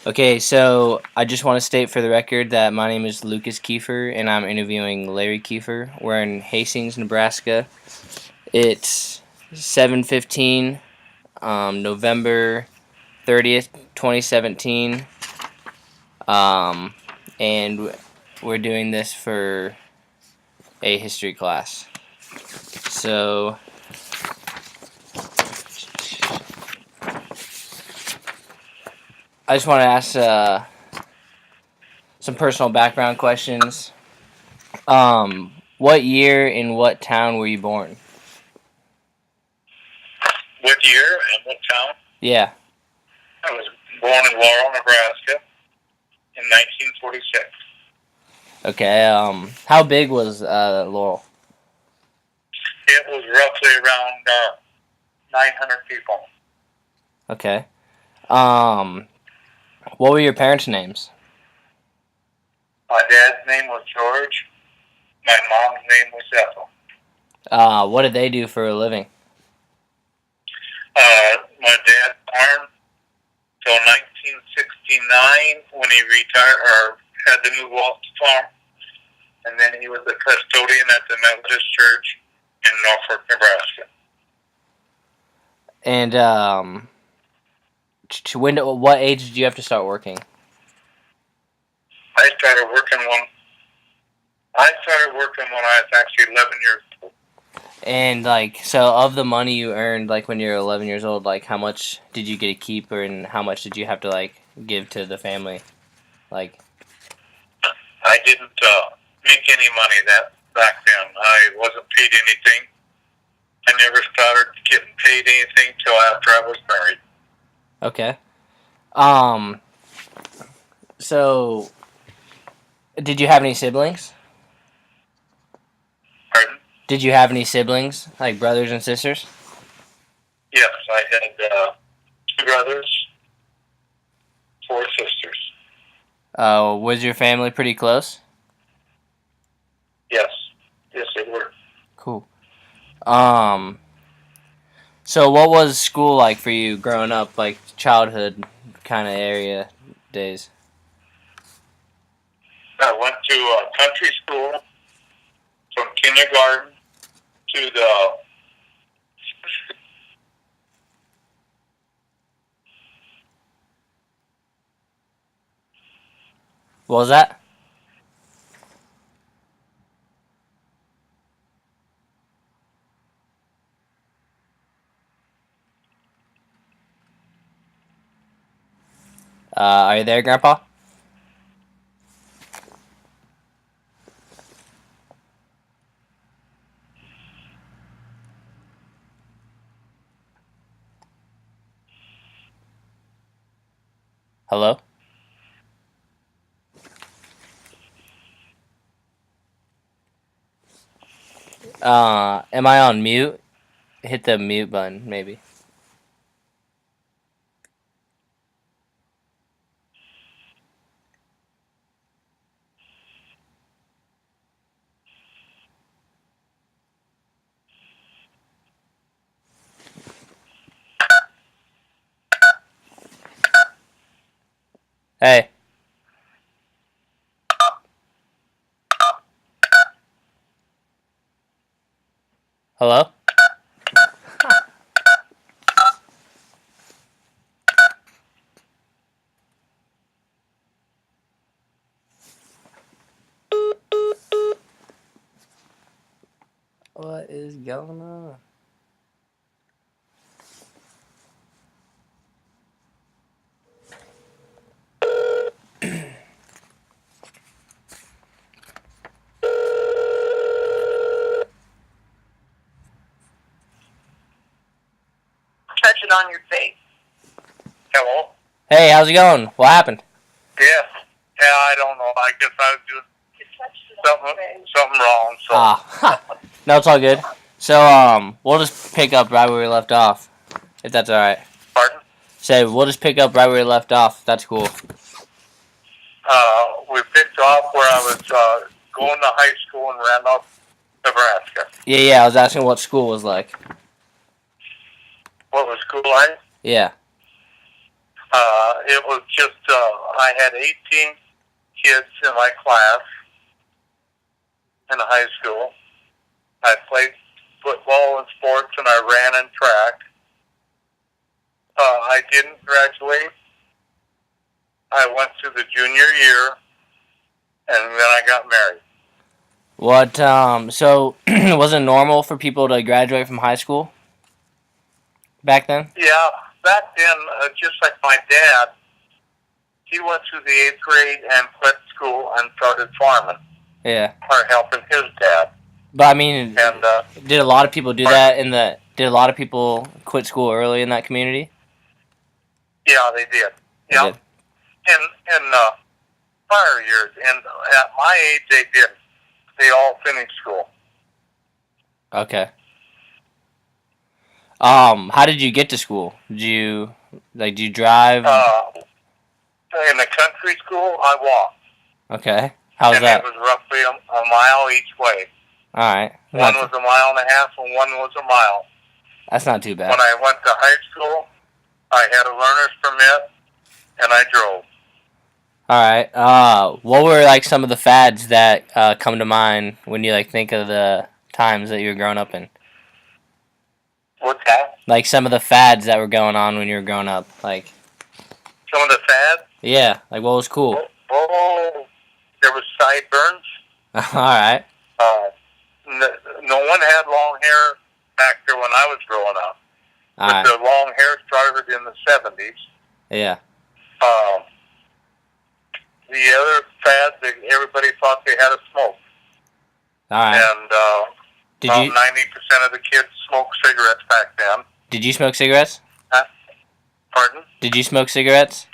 Okay, so I just want to state for the record that my name is Lucas Keifer, and I'm interviewing Larry Keifer. We're in Hastings, Nebraska. It's 7:15, November 30th, 2017, um, and we're doing this for a history class. So I just want to ask some personal background questions. What year in what town were you born? What year and what town? Yeah. I was born in Laurel, Nebraska in 1946. Okay. How big was Laurel? It was roughly around 900 people. Okay. Um, what were your parents' names? My dad's name was George. My mom's name was Ethel. What did they do for a living? My dad farmed till 1969 when he retired or had to move off the farm. And then he was a custodian at the Methodist Church in Norfolk, Nebraska. And what age did you have to start working? I started working when I was actually 11 years old. And so of the money you earned, when you were 11 years old, how much did you get to keep, and how much did you have to give to the family? I didn't make any money back then. I wasn't paid anything. I never started getting paid anything till after I was married. Okay. So did you have any siblings? Pardon? Did you have any siblings, like brothers and sisters? Yes, I had 2 brothers, 4 sisters. Was your family pretty close? Yes. Yes, they were. Cool. So what was school like for you growing up, childhood kind of area days? I went to a country school from kindergarten to the What was that? Are you there, Grandpa? Hello? Am I on mute? Hit the mute button, maybe. Hey. Hello? What is going on? touch it on your face. Hello? Hey, how's it going? What happened? Yes. Yeah, I don't know. I guess I was doing something wrong. So. No, it's all good. So, we'll just pick up right where we left off, if that's alright. Pardon? So, we'll just pick up right where we left off. That's cool. We picked off where I was going to high school in Randolph, Nebraska. Yeah, I was asking what school was like. What was school like? Yeah. It was just, I had 18 kids in my class in high school. I played football and sports, and I ran and track. I didn't graduate. I went through the junior year, and then I got married. What? So was it normal for people to graduate from high school back then? Yeah, back then, just like my dad, he went through the 8th grade and quit school and started farming. Yeah. Or helping his dad. But I mean, And did a lot of people do that in the? Did a lot of people quit school early in that community? yeah, they did. They Yeah, did. in prior years, and at my age, they did. They all finished school. Okay. How did you get to school? Did you drive? In the country school, I walked. Okay. How's and that? it was roughly a mile each way. All right. One was a mile and a half, and one was a mile. That's not too bad. When I went to high school, I had a learner's permit, and I drove. All right. What were like some of the fads that come to mind when you like think of the times that you were growing up in? What's that? Like some of the fads that were going on when you were growing up, like. Some of the fads? Yeah. Like what was cool? Oh, there was sideburns. All right. No one had long hair back there when I was growing up. All but right. the long hair started in the 70s. Yeah. The other fad that everybody thought they had to smoke. All right. And about 90% of the kids smoked cigarettes back then. Did you smoke cigarettes? Pardon? Did you smoke cigarettes?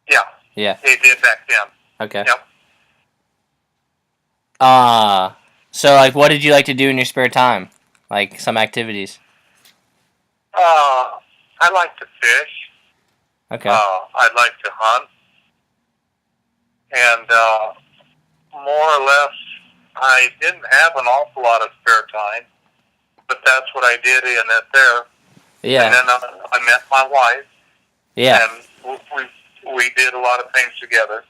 Yeah. Yeah. They did back then. Okay. Yep. So like, what did you like to do in your spare time? Like some activities. I like to fish. Okay. I like to hunt. And more or less, I didn't have an awful lot of spare time, but that's what I did in it there. Yeah. And then I met my wife. Yeah. And we did a lot of things together.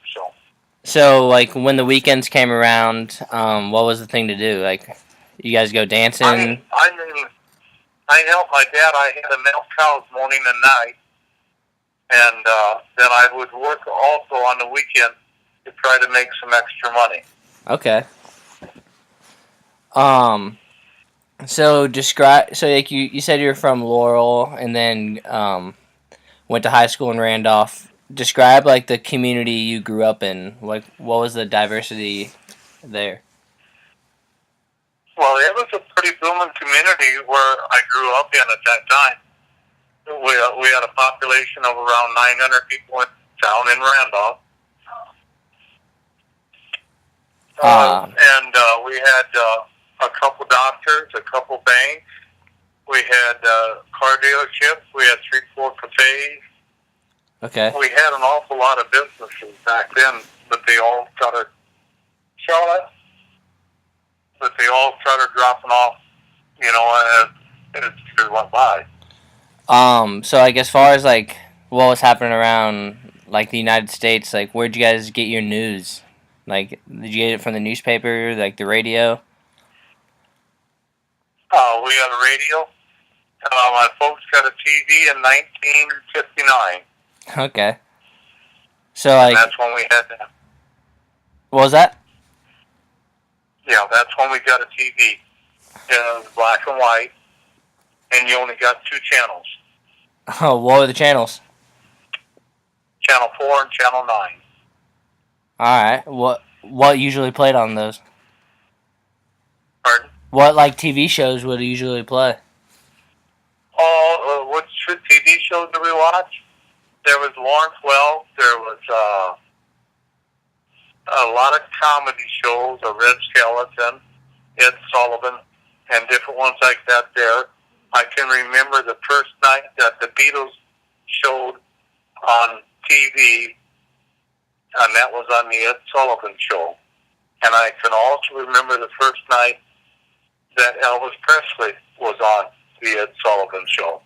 So like when the weekends came around, what was the thing to do? Like, you guys go dancing? I mean, I helped my dad. I had to milk cows morning and night, and then I would work also on the weekend to try to make some extra money. Okay. So describe. So like you said you're from Laurel, and then went to high school in Randolph. Describe like the community you grew up in. Like, what was the diversity there? Well, it was a pretty booming community where I grew up in at that time. We had a population of around 900 people down in Randolph. And we had a couple doctors, a couple banks. We had car dealerships. We had 3-4 cafes. Okay. We had an awful lot of businesses back then, but they all started dropping off, as years went by. So like as far as like what was happening around like the United States, like where'd you guys get your news? Like, did you get it from the newspaper, like the radio? We had a radio. My folks got a TV in 1959. Okay. So like, and that's when we had that. What was that? Yeah, that's when we got a TV. It was black and white, and you only got 2 channels. Oh, what were the channels? Channel 4 and Channel 9. Alright, what usually played on those? Pardon? What, like, TV shows would usually play? Oh, what TV shows did we watch? There was Lawrence Wells. There was a lot of comedy shows, a Red Skeleton, Ed Sullivan, and different ones like that there. I can remember the first night that the Beatles showed on TV, and that was on the Ed Sullivan Show. And I can also remember the first night that Elvis Presley was on the Ed Sullivan Show.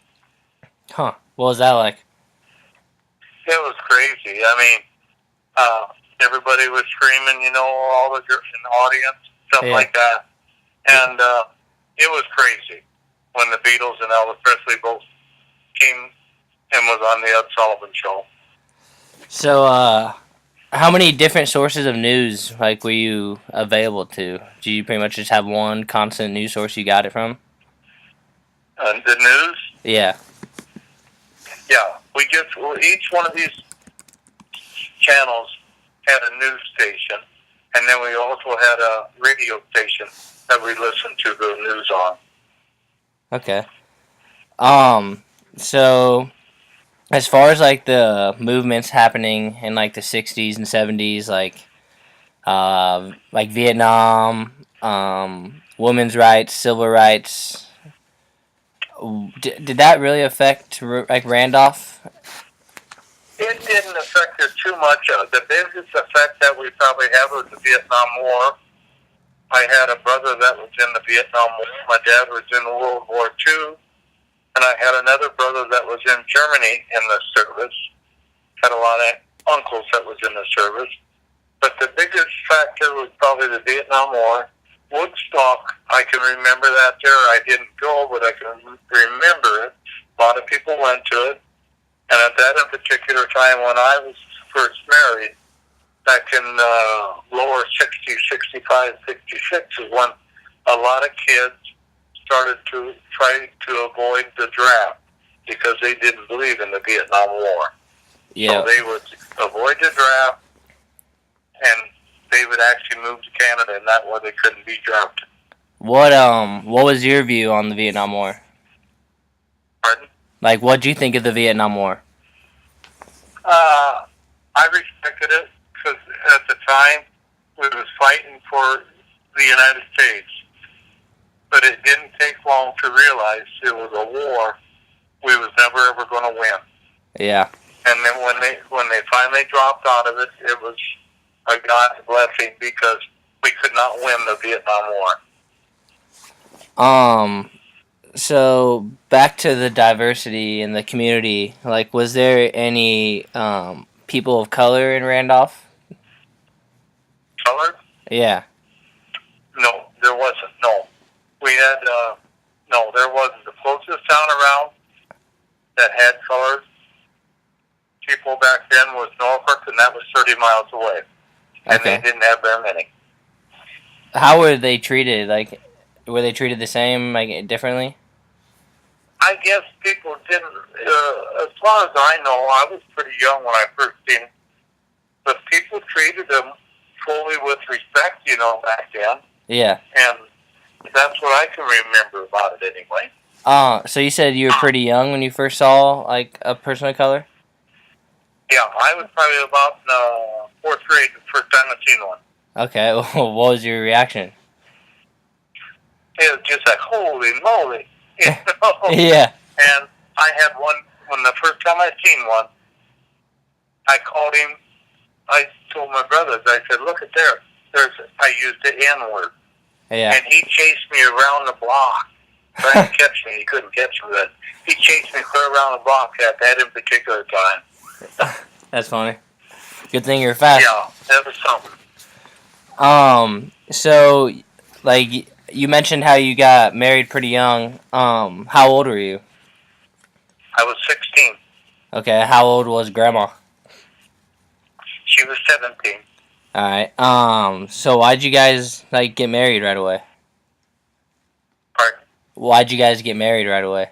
Huh. What was that like? it was crazy. I mean, uh, everybody was screaming, all the girls in the audience, stuff Yeah. like that. And it was crazy when the Beatles and Elvis Presley both came and was on the Ed Sullivan Show. So, how many different sources of news like were you available to? Do you pretty much just have one constant news source you got it from? The news, Yeah. yeah, each one of these channels had a news station, and then we also had a radio station that we listened to the news on. Okay. So as far as like the movements happening in like the '60s and '70s, like Vietnam, women's rights, civil rights, did that really affect like Randolph? It didn't affect it too much. The biggest effect that we probably had was the Vietnam War. I had a brother that was in the Vietnam War. My dad was in World War II. And I had another brother that was in Germany in the service. Had a lot of uncles that was in the service. But the biggest factor was probably the Vietnam War. Woodstock, I can remember that there. I didn't go, but I can remember it. A lot of people went to it. And at that in particular time when I was first married, back in lower 60, 65, 66, is when a lot of kids started to try to avoid the draft because they didn't believe in the Vietnam War. Yeah. So they would avoid the draft, and they would actually move to Canada, and that way they couldn't be drafted. What was your view on the Vietnam War? Pardon? Like, what do you think of the Vietnam War? I respected it because at the time we was fighting for the United States, but it didn't take long to realize it was a war we was never ever going to win. Yeah. And then when they finally dropped out of it, it was a God's blessing because we could not win the Vietnam War. So back to the diversity in the community, like, was there any people of color in Randolph? Colored? Yeah. No, there wasn't. No. We had, no, there wasn't. The closest town around that had colored people back then was Norfolk, and that was 30 miles away. And Okay. they didn't have very many. How were they treated? Like, were they treated the same, like, differently? I guess people didn't, as far as I know, I was pretty young when I first seen them, but people treated them fully with respect, back then. Yeah. And that's what I can remember about it anyway. So you said you were pretty young when you first saw, like, a person of color? Yeah, I was probably about in fourth grade the first time I seen one. Okay. What was your reaction? It was just like, holy moly, Yeah. And I had one, when the first time I seen one, I called him, I told my brothers, I said, look at I used the N-word. Yeah. And he chased me around the block, trying to catch me. He couldn't catch me, but he chased me clear around the block at that in particular time. That's funny. Good thing you're fast. Yeah, that was something. So, like, you mentioned how you got married pretty young. How old were you? I was 16. Okay, how old was Grandma? She was 17. Alright, so why'd you guys, like, get married right away? Pardon? Why'd you guys get married right away?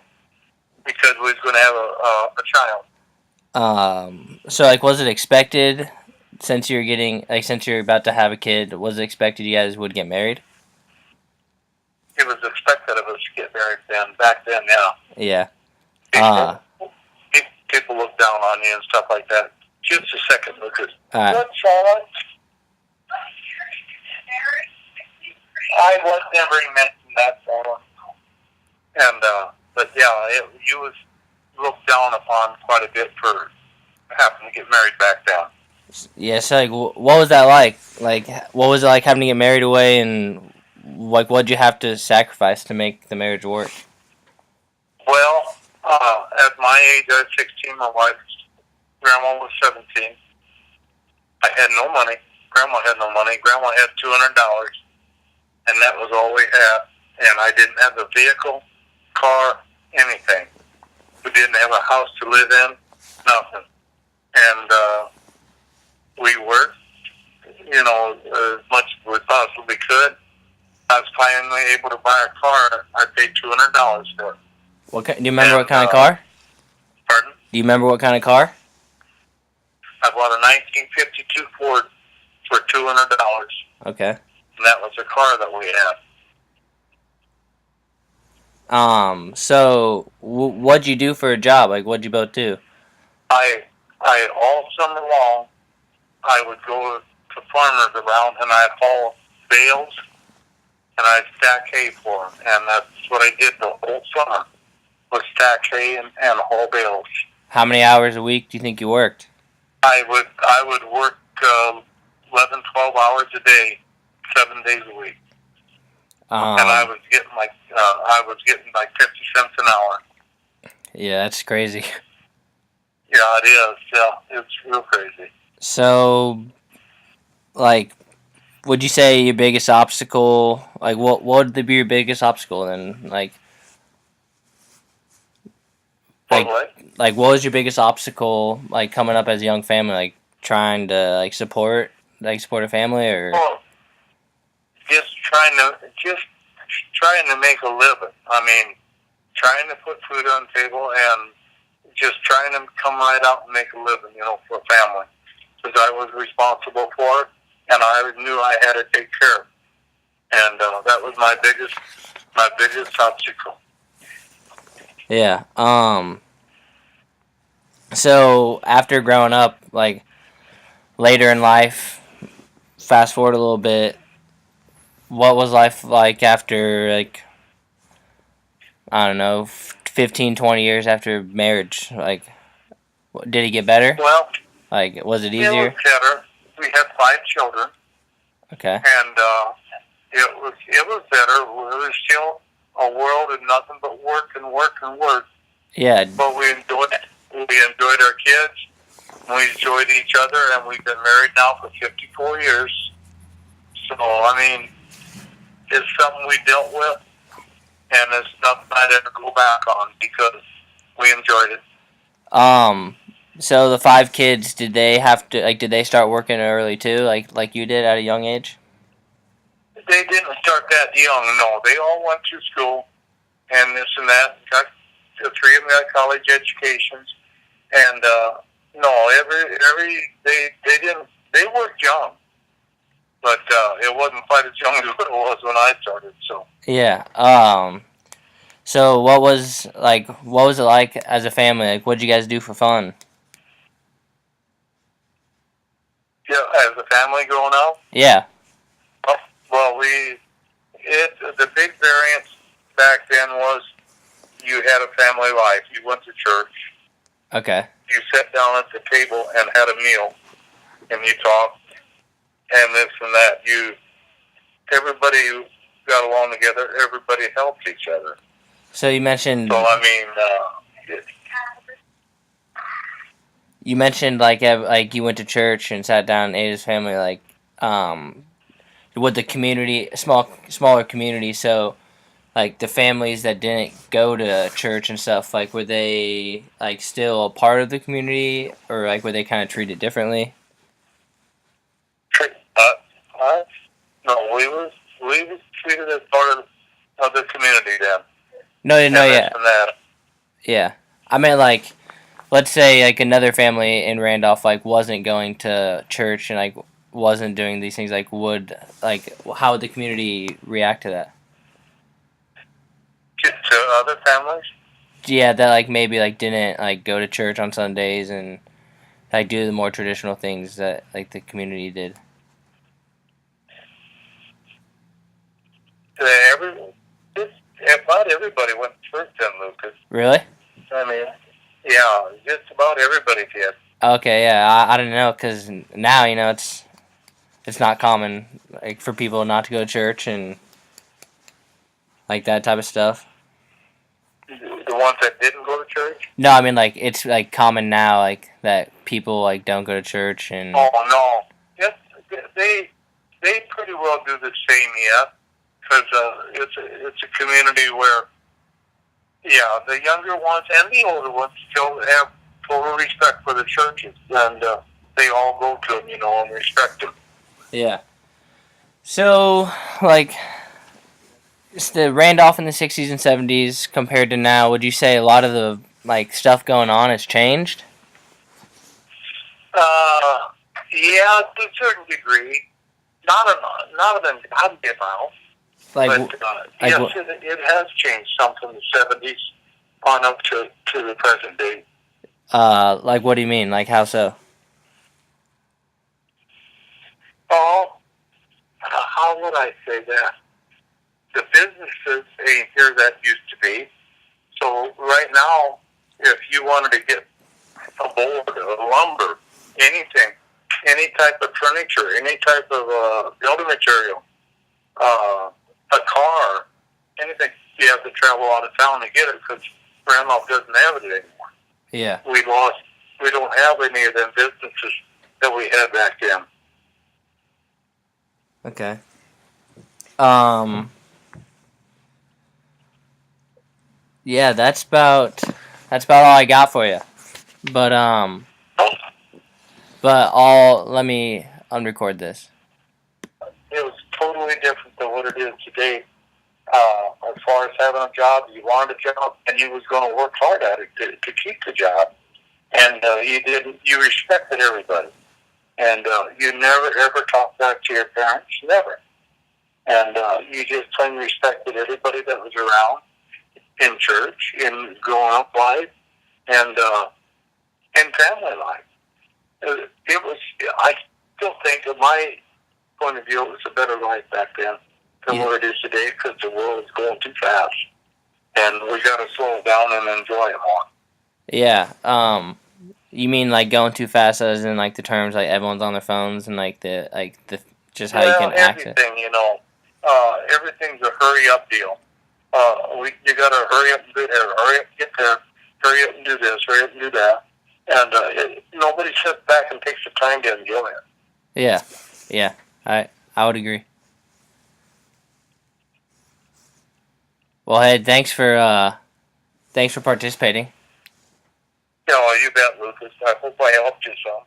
Because we was going to have a child. So, like, was it expected, since you're about to have a kid, was it expected you guys would get married? It was expected of us to get married back then, yeah. Yeah. People look down on you and stuff like that. Just a second, Lucas. Alright. What, Charlotte? I was never mentioned that, Charlotte. And, but yeah, you was looked down upon quite a bit for having to get married back then. Yeah, so, like, what was that like? Like, what was it like having to get married away, and, like, what'd you have to sacrifice to make the marriage work? Well, at my age, I was 16, my wife Grandma was 17. I had no money. Grandma had no money. Grandma had $200, and that was all we had. And I didn't have a vehicle, car, anything. We didn't have a house to live in, nothing. And we worked, as much as we possibly could. I was finally able to buy a car. I paid $200 for it. Do you remember what kind of car? Pardon? Do you remember what kind of car? I bought a 1952 Ford for $200. Okay. And that was a car that we had. So what'd you do for a job? Like, what'd you both do? I all summer long, I would go to farmers around and I'd haul bales and I'd stack hay for them. And that's what I did the whole summer, was stack hay and haul bales. How many hours a week do you think you worked? I would work 11, 12 hours a day, 7 days a week. And I was getting like 50 cents an hour. Yeah, that's crazy. Yeah, it is. Yeah, it's real crazy. So, like, would you say your biggest obstacle? Like, what would be your biggest obstacle then? Like, What? what was your biggest obstacle? Like coming up as a young family, like trying to support a family, or Well, just trying to make a living. I mean, trying to put food on the table and just trying to come right out and make a living, for a family. Because I was responsible for it, and I knew I had to take care of it. And that was my biggest obstacle. yeah. So after growing up, like later in life, fast forward a little bit, what was life like after, like, I don't know, 15, 20 years after marriage? Like, did it get better? Well, Like, was it it easier? was better. We had 5 children, Okay. and it was better. It was still a world of nothing but work and work and work. Yeah. But we enjoyed it. We enjoyed our kids. We enjoyed each other, and we've been married now for 54 years. So, I mean, it's something we dealt with, and it's nothing I'd ever go back on because we enjoyed it. So the 5 kids, did they have to, like, did they start working early too, like you did at a young age? They didn't start that young, no. They all went to school, and this and that. The 3 of them got college educations, and they worked young, but it wasn't quite as young as it was when I started. So Yeah. So what was it like as a family? Like, what'd you guys do for fun? yeah, as a family growing up, Yeah. well, the big variance back then was you had a family life. You went to church. Okay. You sat down at the table and had a meal, and you talked, and this and that. Everybody got along together. Everybody helped each other. So you mentioned. So I mean, You mentioned like you went to church and sat down and ate as family. Like, with the community, smaller community. So, like the families that didn't go to church and stuff, like were they like still a part of the community, or like were they kind of treated differently? no, we was treated as part of the community then. No, yeah, And that. yeah. I mean, like, let's say like another family in Randolph like wasn't going to church and like wasn't doing these things. Like, how would the community react to that? To other families. Yeah, that like maybe like didn't like go to church on Sundays and like do the more traditional things that like the community did. About everybody went to church then, Lucas. Really? I mean, yeah, just about everybody did. Okay, yeah, I don't know, because now, it's not common, like, for people not to go to church and, like, that type of stuff. The ones that didn't go to church? No, I mean, like, it's, like, common now, like, that people like don't go to church and. Oh no, yes, they pretty well do the same yet, because it's a community where, yeah, the younger ones and the older ones still have total respect for the churches, and they all go to them, and respect them. Yeah. So, like, it's the Randolph in the 60s and 70s compared to now, would you say a lot of the, like, stuff going on has changed? Uh, yeah, to a certain degree, not an ungodly amount, Like, but yes, it has changed some from the 70s on up to the present day. like, what do you mean? Like, how so? Oh, how would I say that? The businesses ain't here that used to be. So right now, if you wanted to get a board, a lumber, anything, any type of furniture, any type of building material, a car, anything, you have to travel out of town to get it because Randolph doesn't have it anymore. Yeah. We don't have any of them businesses that we had back then. Okay. Yeah, that's about all I got for you. But let me unrecord this. It was totally different than what it is today. As far as having a job, you wanted a job, and you was going to work hard at it to keep the job. And you respected everybody. And you never, ever talked back to your parents, never. And you just plain respected everybody that was around in church, in growing up life, and in family life. It was, I still think, in my point of view, it was a better life back then than what it is today, because the world is going too fast. And we got to slow down and enjoy it more. Yeah. You mean like going too fast, as in like the terms like everyone's on their phones and like the just how you can access. Everything, everything's a hurry up deal. You got to hurry up and do there, hurry up and get there, hurry up and do this, hurry up and do that, and nobody sits back and takes the time to enjoy it. Yeah, I would agree. Well, hey, thanks for participating. You bet, Lucas. I hope I helped you some.